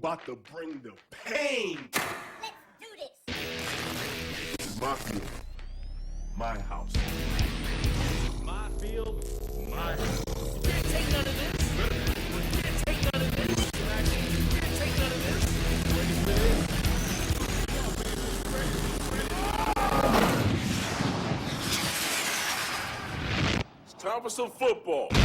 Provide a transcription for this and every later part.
About to bring the pain. Let's do this. This is my field, my house. My field, my house. You can't take none of this. You can't take none of this. You can't take none of this. It's time for some football. Yeah.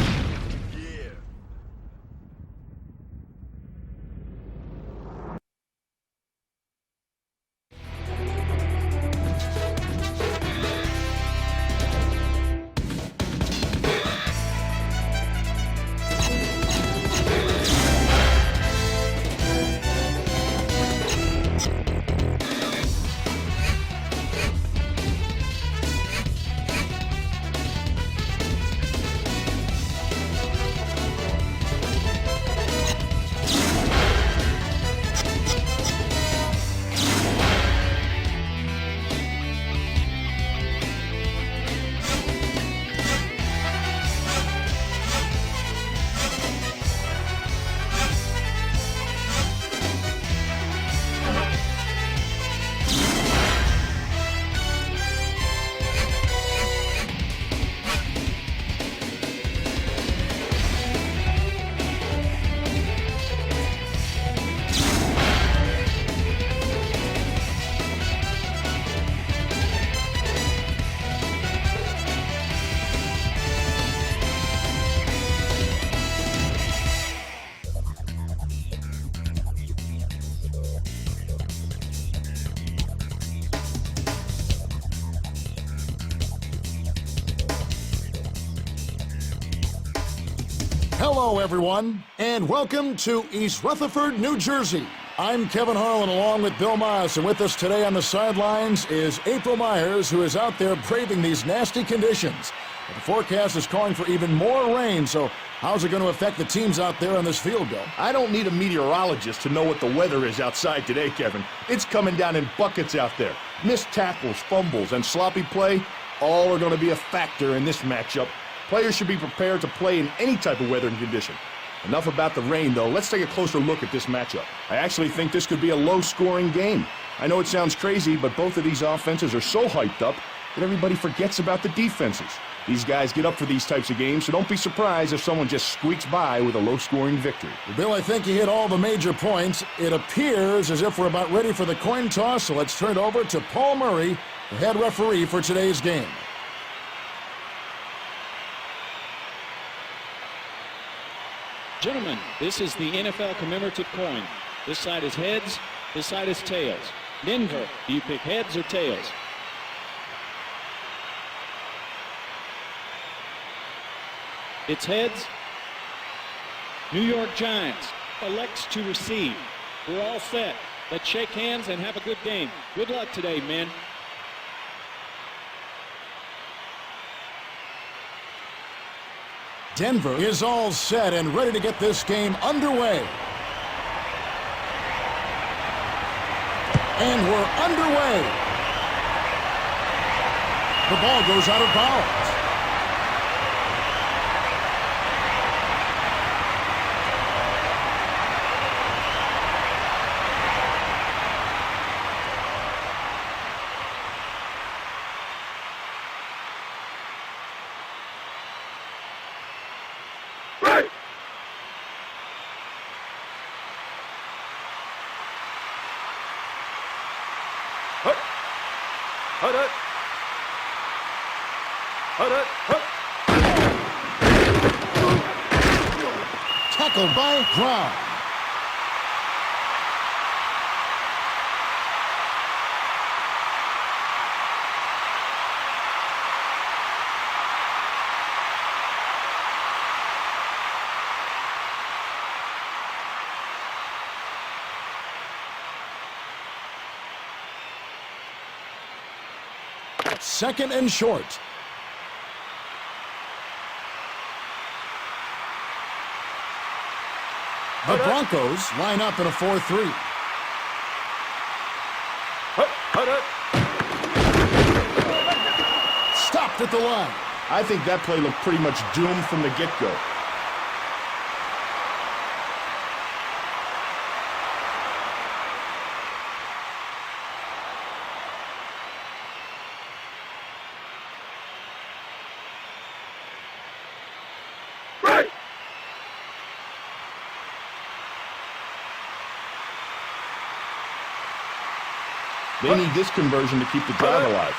Hello, everyone, and welcome to East Rutherford, New Jersey. I'm Kevin Harlan along with Bill Moss, and with us today on the sidelines is April Myers, who is out there braving these nasty conditions. The forecast is calling for even more rain, so how's it going to affect the teams out there on this field, Bill? I don't need a meteorologist to know what the weather is outside today, Kevin. It's coming down in buckets out there. Missed tackles, fumbles, and sloppy play, all are going to be a factor in this matchup. Players should be prepared to play in any type of weather and condition. Enough about the rain, though. Let's take a closer look at this matchup. I actually think this could be a low-scoring game. I know it sounds crazy, but both of these offenses are so hyped up that everybody forgets about the defenses. These guys get up for these types of games, so don't be surprised if someone just squeaks by with a low-scoring victory. Bill, I think you hit all the major points. It appears as if we're about ready for the coin toss, so let's turn it over to Paul Murray, the head referee for today's game. Gentlemen, this is the NFL commemorative coin. This side is heads, this side is tails. Denver, do you pick heads or tails? It's heads. New York Giants elects to receive. We're all set. Let's shake hands and have a good game. Good luck today, men. Denver is all set and ready to get this game underway. And we're underway. The ball goes out of bounds. Tackled by Brown. Second and short. The Broncos line up in a 4-3. Stopped at the line. I think that play looked pretty much doomed from the get-go. They need this conversion to keep the drive alive.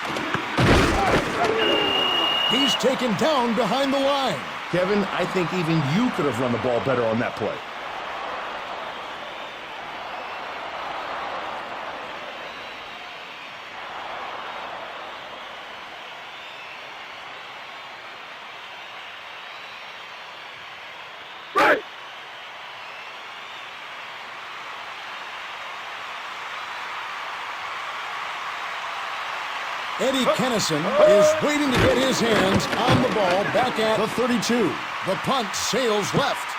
He's taken down behind the line. Kevin, I think even you could have run the ball better on that play. Right. Eddie Kennison is waiting to get his hands on the ball back at the 32. The punt sails left.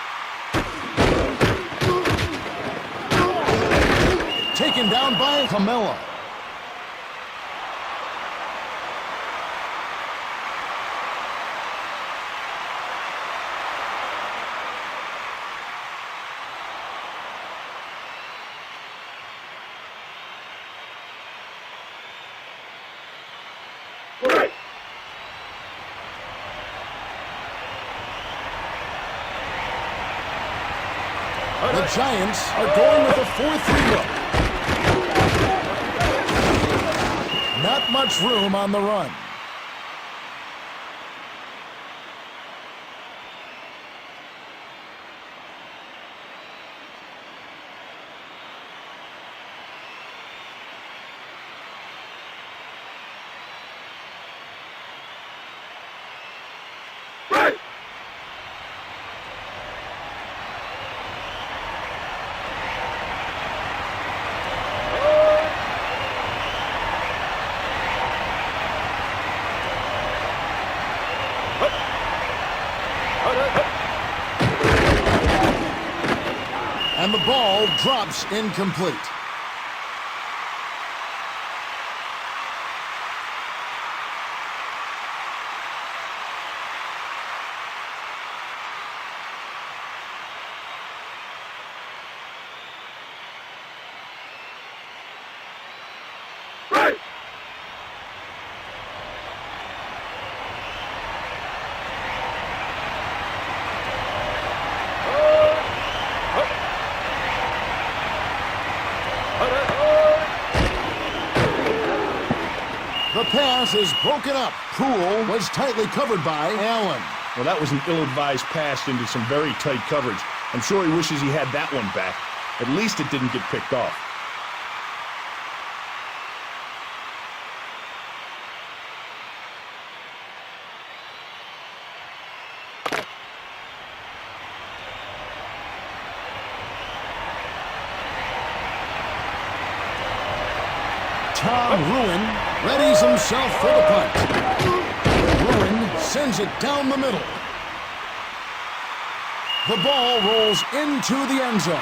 Taken down by Camella. Right. The Giants are going with a 4-3 look. Not much room on the run. Right. And the ball drops incomplete. Right. The pass is broken up. Poole was tightly covered by Allen. Well, that was an ill-advised pass into some very tight coverage. I'm sure he wishes he had that one back. At least it didn't get picked off. Tom Ruin readies himself for the punt. Ruin sends it down the middle. The ball rolls into the end zone.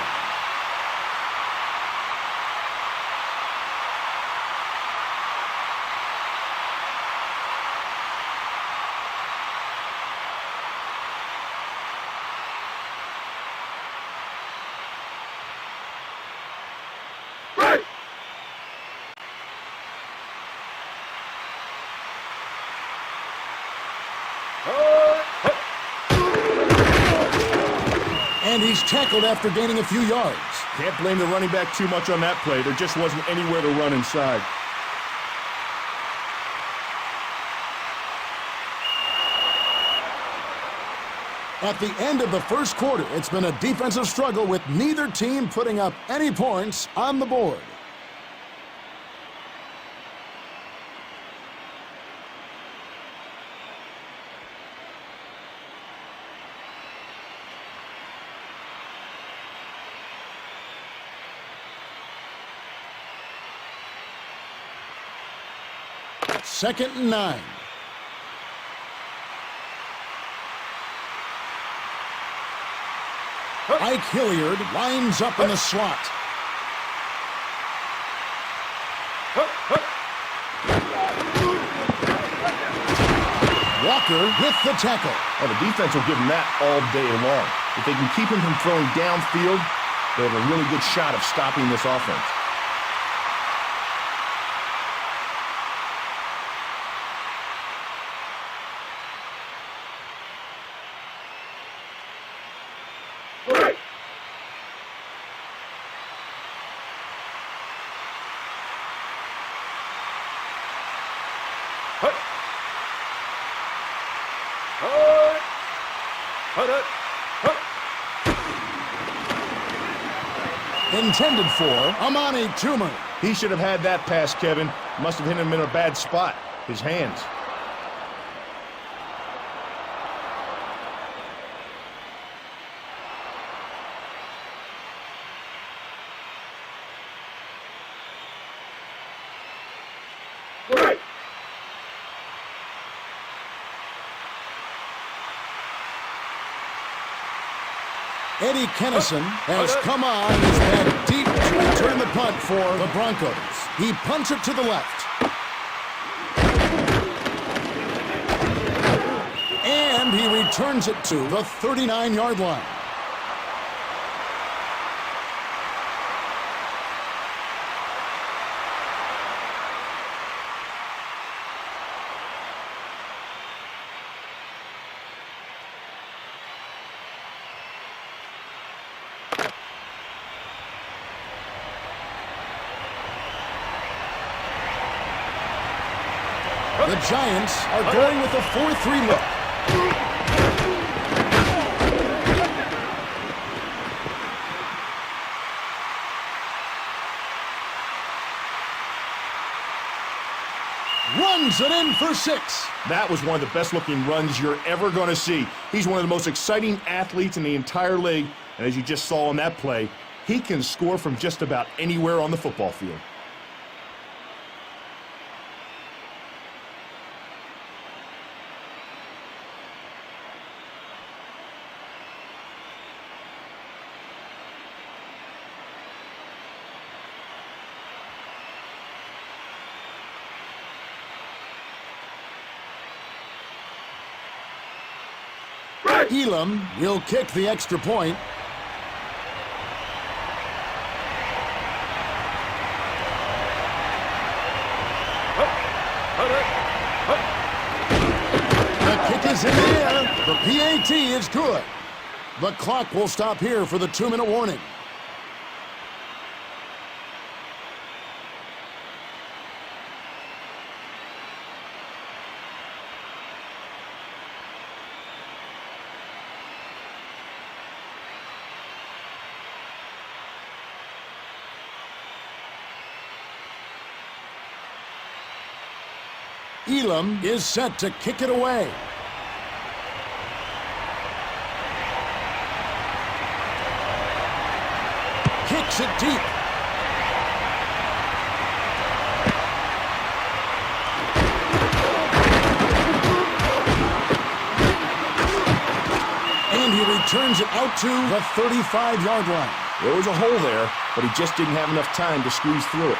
Right. And he's tackled after gaining a few yards. Can't blame the running back too much on that play. There just wasn't anywhere to run inside. At the end of the first quarter, it's been a defensive struggle with neither team putting up any points on the board. Second and 9. Ike Hilliard lines up in the slot. Walker with the tackle. Well, the defense will give him that all day long. If they can keep him from throwing downfield, they have a really good shot of stopping this offense. Right. Intended for Amani Toomer. He should have had that pass, Kevin. Must have hit him in a bad spot. His hands. Eddie Kennison has come on and is head deep to return the punt for the Broncos. He punts it to the left. And he returns it to the 39-yard line. The Giants are going with a 4-3 look. Runs it in for 6. That was one of the best-looking runs you're ever going to see. He's one of the most exciting athletes in the entire league, and as you just saw on that play, he can score from just about anywhere on the football field. Elam will kick the extra point. The kick is in the air. The PAT is good. The clock will stop here for the 2-minute warning. Elam is set to kick it away. Kicks it deep. And he returns it out to the 35-yard line. There was a hole there, but he just didn't have enough time to squeeze through it.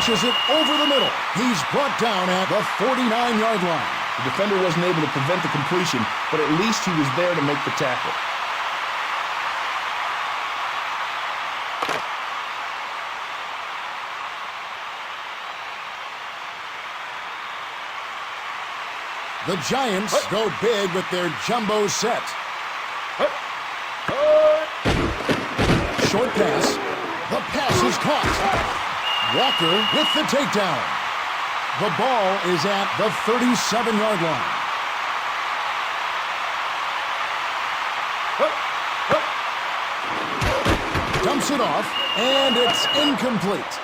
Catches it over the middle. He's brought down at the 49-yard line. The defender wasn't able to prevent the completion, but at least he was there to make the tackle. The Giants go big with their jumbo set. Short pass. The pass is caught. Walker with the takedown. The ball is at the 37-yard line. Dumps it off, and it's incomplete.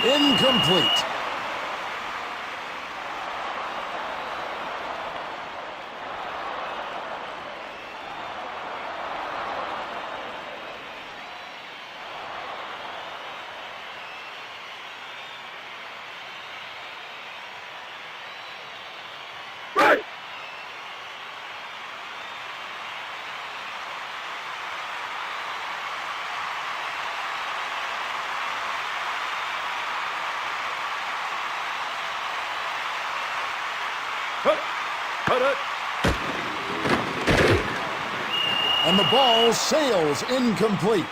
Incomplete. And the ball sails incomplete.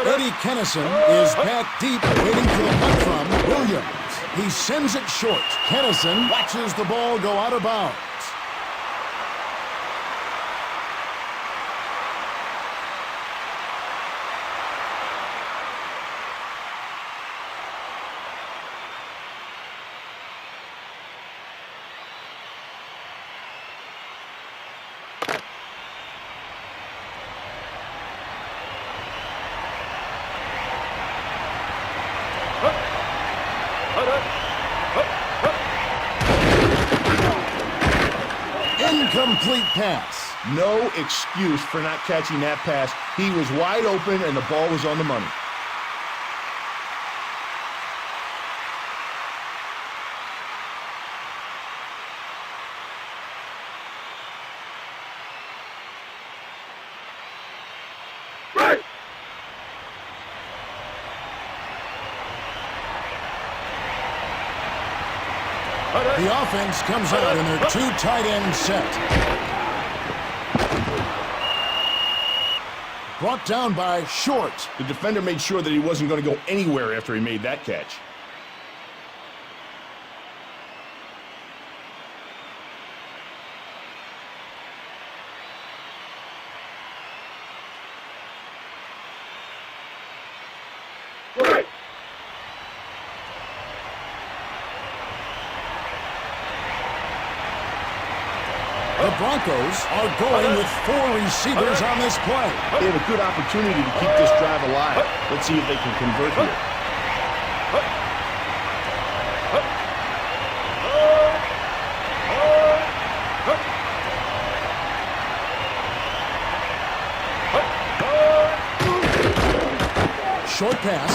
Eddie Kennison is back deep, waiting for the punt from Williams. He sends it short. Kennison watches the ball go out of bounds. Incomplete pass. No excuse for not catching that pass. He was wide open, and the ball was on the money. The offense comes out in their two tight end set. Brought down by Short. The defender made sure that he wasn't going to go anywhere after he made that catch. The Broncos are going with 4 receivers on this play. They have a good opportunity to keep this drive alive. Let's see if they can convert here. Short pass.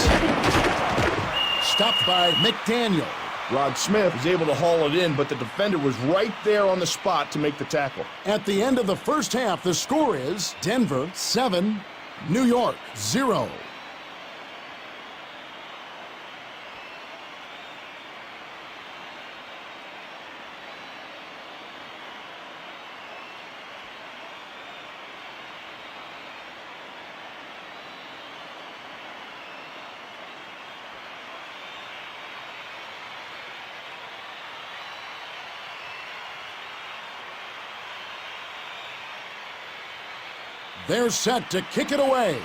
Stopped by McDaniel. Rod Smith was able to haul it in, but the defender was right there on the spot to make the tackle. At the end of the first half, the score is Denver 7, New York 0. They're set to kick it away.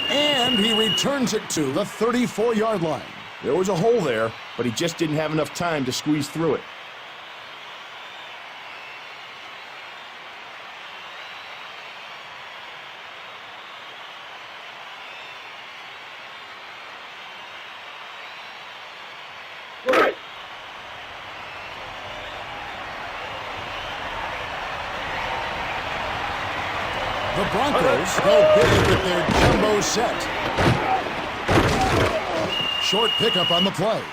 And he returns it to the 34-yard line. There was a hole there, but he just didn't have enough time to squeeze through it. The Broncos go big with their jumbo set. Short pickup on the play.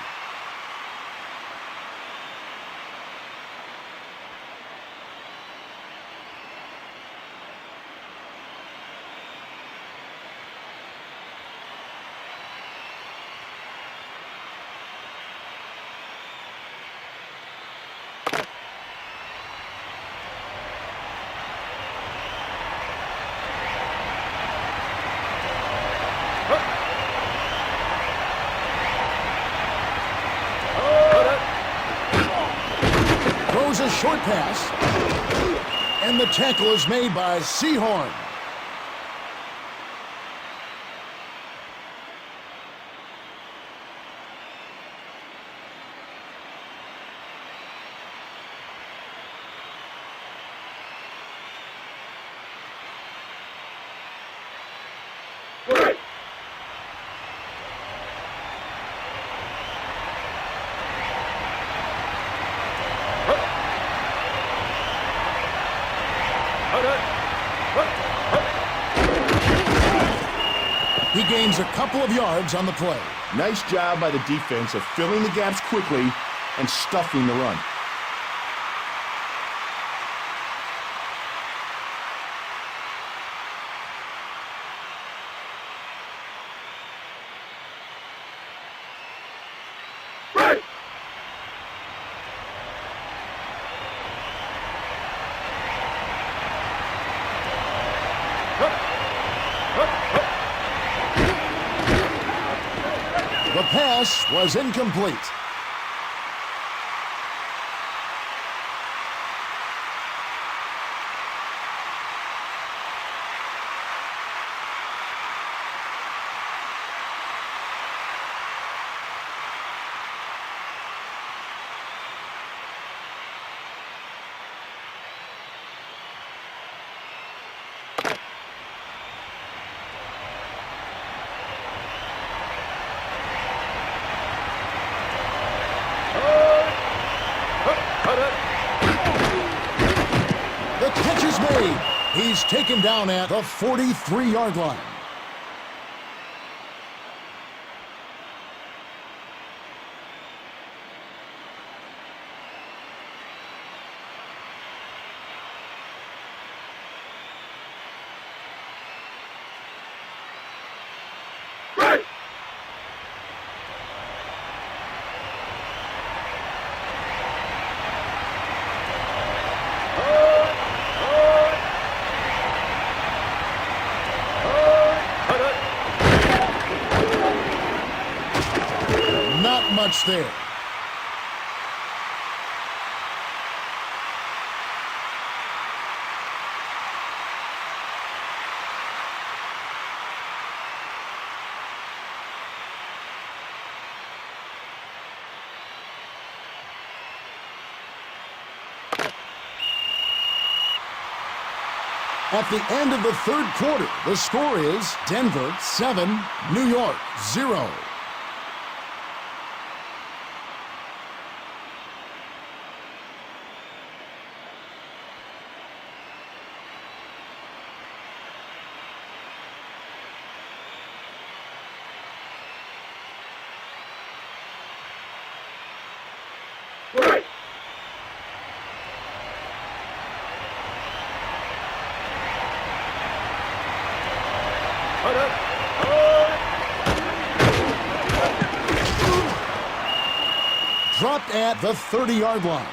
Throws a short pass, and the tackle is made by Sehorn. He gains a couple of yards on the play. Nice job by the defense of filling the gaps quickly and stuffing the run. Right. The pass was incomplete. The catch is made. He's taken down at the 43-yard line. Right. Not much there. At the end of the third quarter, the score is Denver 7, New York 0. Right. Dropped at the 30-yard line.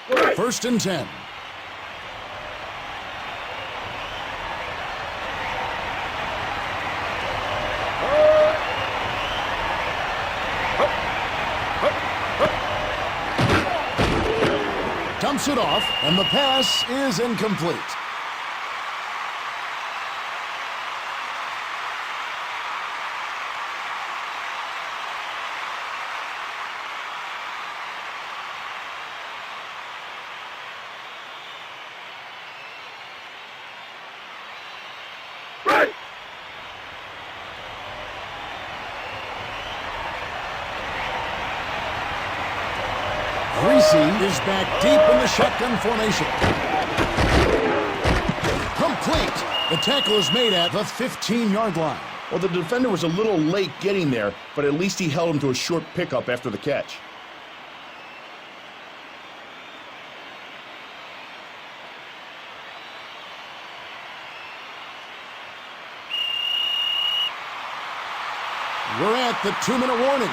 Right. First and 10. Dumps it off, and the pass is incomplete. Right. Greasy is back deep in the shotgun formation. Complete. The tackle is made at the 15-yard line. Well, the defender was a little late getting there, but at least he held him to a short pickup after the catch. We're at the 2-minute warning.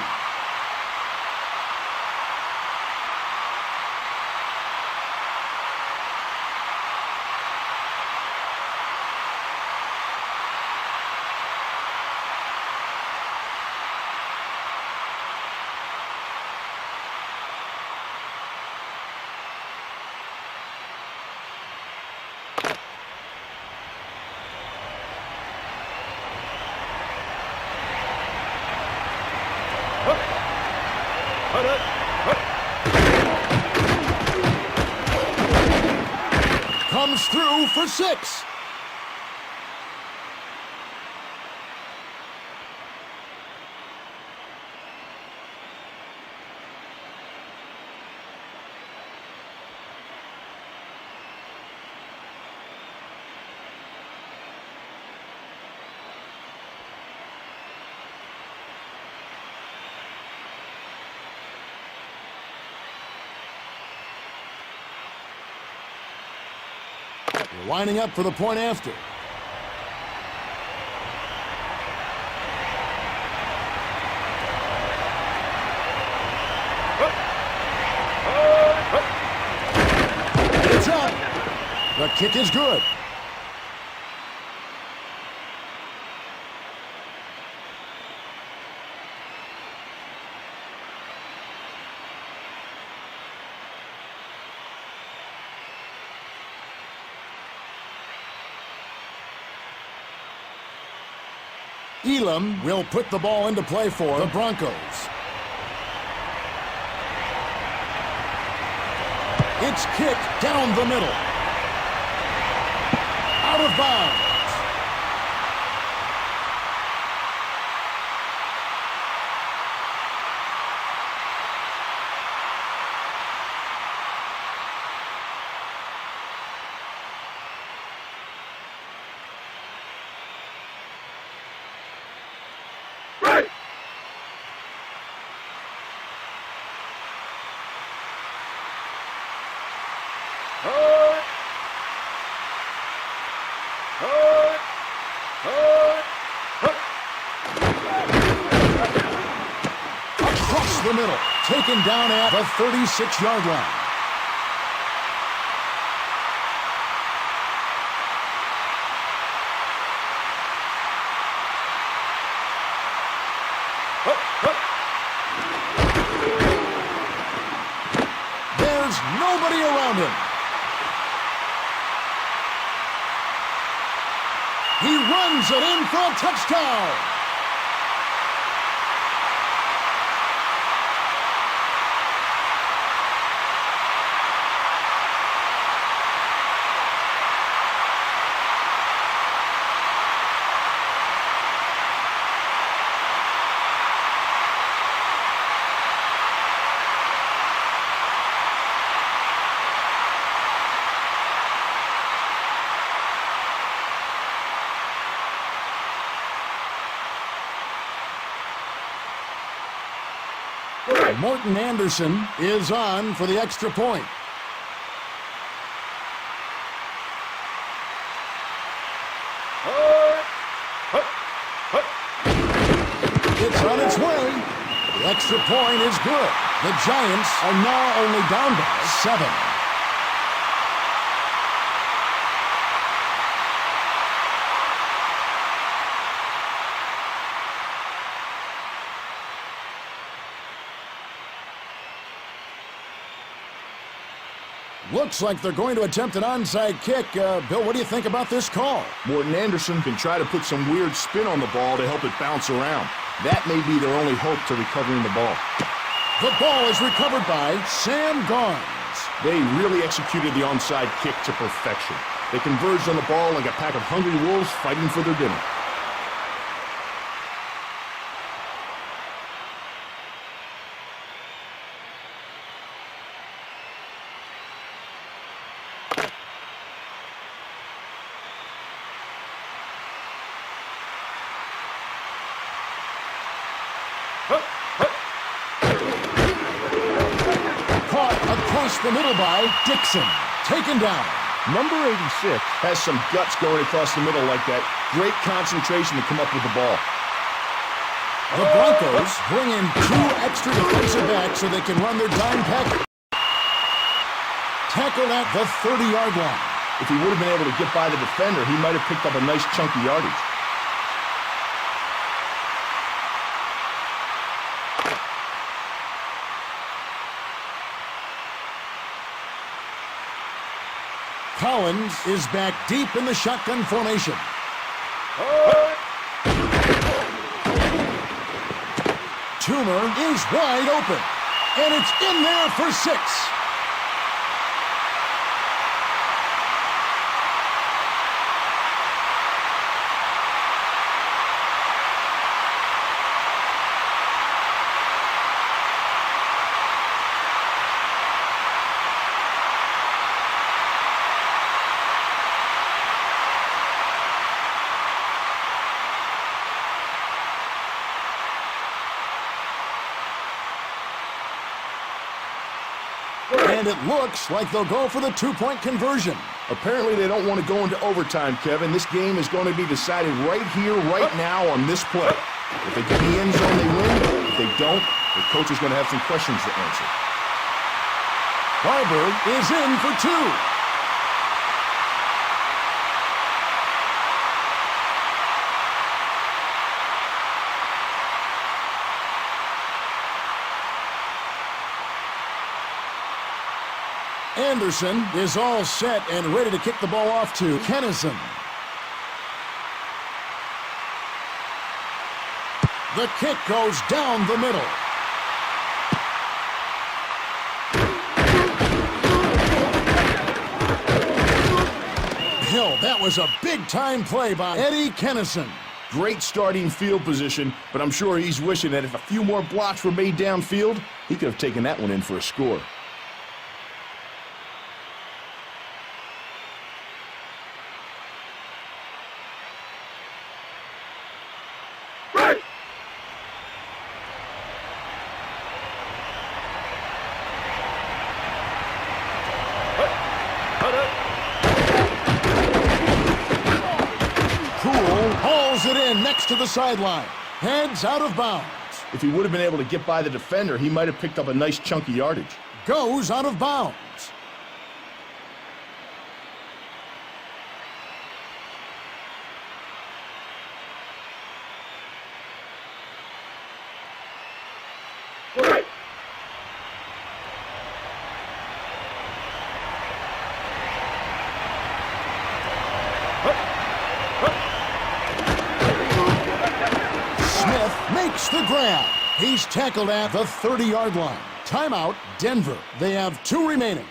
comes through for 6. We're winding up for the point after. It's up. The kick is good. Elam will put the ball into play for the Broncos. It's kicked down the middle. Out of bounds. Across the middle, taken down at the 36-yard line. There's nobody around him. He runs it in for a touchdown. Morton Anderson is on for the extra point. It's on its way. The extra point is good. The Giants are now only down by 7. Looks like they're going to attempt an onside kick. Bill, what do you think about this call? Morton Anderson can try to put some weird spin on the ball to help it bounce around. That may be their only hope to recovering the ball. The ball is recovered by Sam Garnes. They really executed the onside kick to perfection. They converged on the ball like a pack of hungry wolves fighting for their dinner. Caught across the middle by Dixon. Taken down. Number 86 has some guts going across the middle like that. Great concentration to come up with the ball. The Broncos bring in 2 extra defensive backs so they can run their dime package. Tackled at the 30-yard line. If he would have been able to get by the defender, he might have picked up a nice chunky yardage. Collins is back deep in the shotgun formation. Toomer is wide open, and it's in there for 6. And it looks like they'll go for the two-point conversion. Apparently they don't want to go into overtime, Kevin. This game is going to be decided right here, right now on this play. If they get in the end zone, they win. If they don't, the coach is going to have some questions to answer. Barberg is in for two. Anderson is all set and ready to kick the ball off to Kennison. The kick goes down the middle. Hill, that was a big-time play by Eddie Kennison. Great starting field position, but I'm sure he's wishing that if a few more blocks were made downfield, he could have taken that one in for a score. Hauls it in next to the sideline. Heads out of bounds. If he would have been able to get by the defender, he might have picked up a nice chunky yardage. Goes out of bounds. Makes the grab. He's tackled at the 30-yard line. Timeout, Denver. They have 2 remaining.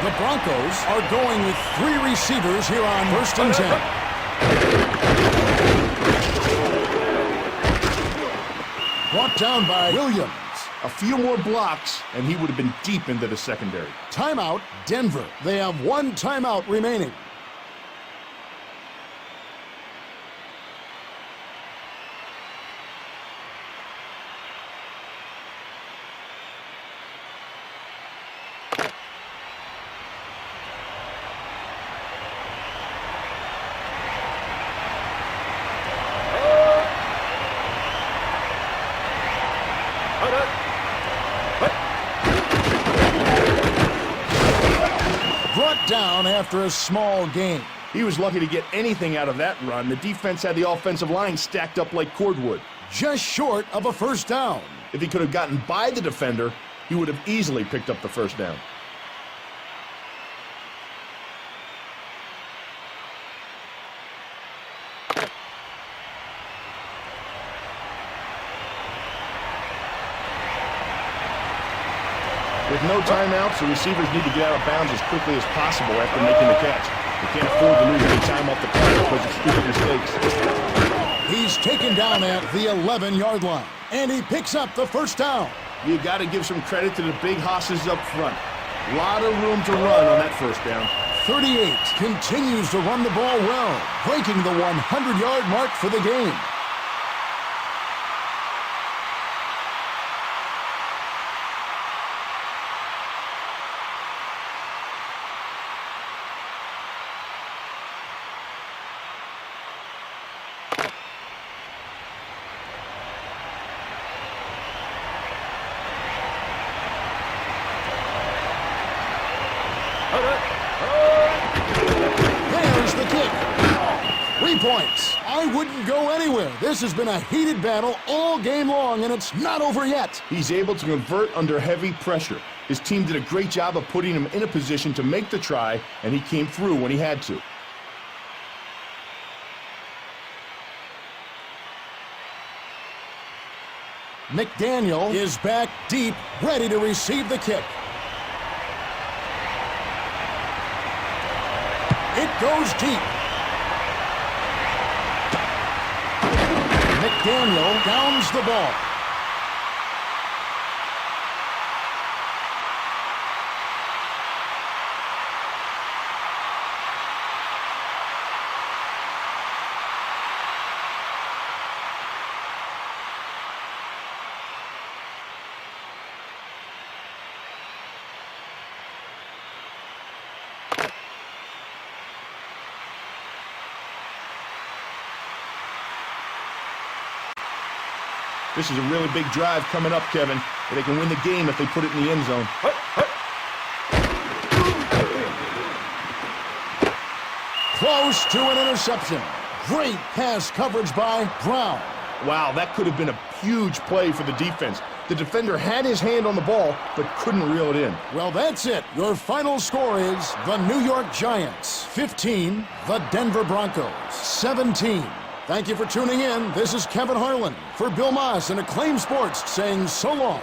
The Broncos are going with 3 receivers here on 1st and 10. Brought down by Williams. A few more blocks, and he would have been deep into the secondary. Timeout, Denver. They have 1 timeout remaining. Brought down after a small gain. He was lucky to get anything out of that run. The defense had the offensive line stacked up like cordwood. Just short of a first down. If he could have gotten by the defender, he would have easily picked up the first down. With no timeouts, the receivers need to get out of bounds as quickly as possible after making the catch. They can't afford to lose any time off the clock because of stupid mistakes. He's taken down at the 11-yard line, and he picks up the first down. You got to give some credit to the big hosses up front. A lot of room to run on that first down. 38 continues to run the ball well, breaking the 100-yard mark for the game. There's the kick. 3 points. I wouldn't go anywhere. This has been a heated battle all game long, and it's not over yet. He's able to convert under heavy pressure. His team did a great job of putting him in a position to make the try, and he came through when he had to. McDaniel is back deep, ready to receive the kick. It goes deep. McDaniel downs the ball. This is a really big drive coming up, Kevin. They can win the game if they put it in the end zone. Close to an interception. Great pass coverage by Brown. Wow, that could have been a huge play for the defense. The defender had his hand on the ball, but couldn't reel it in. Well, that's it. Your final score is the New York Giants 15, the Denver Broncos 17. Thank you for tuning in. This is Kevin Harlan for Bill Moss and Acclaim Sports saying so long.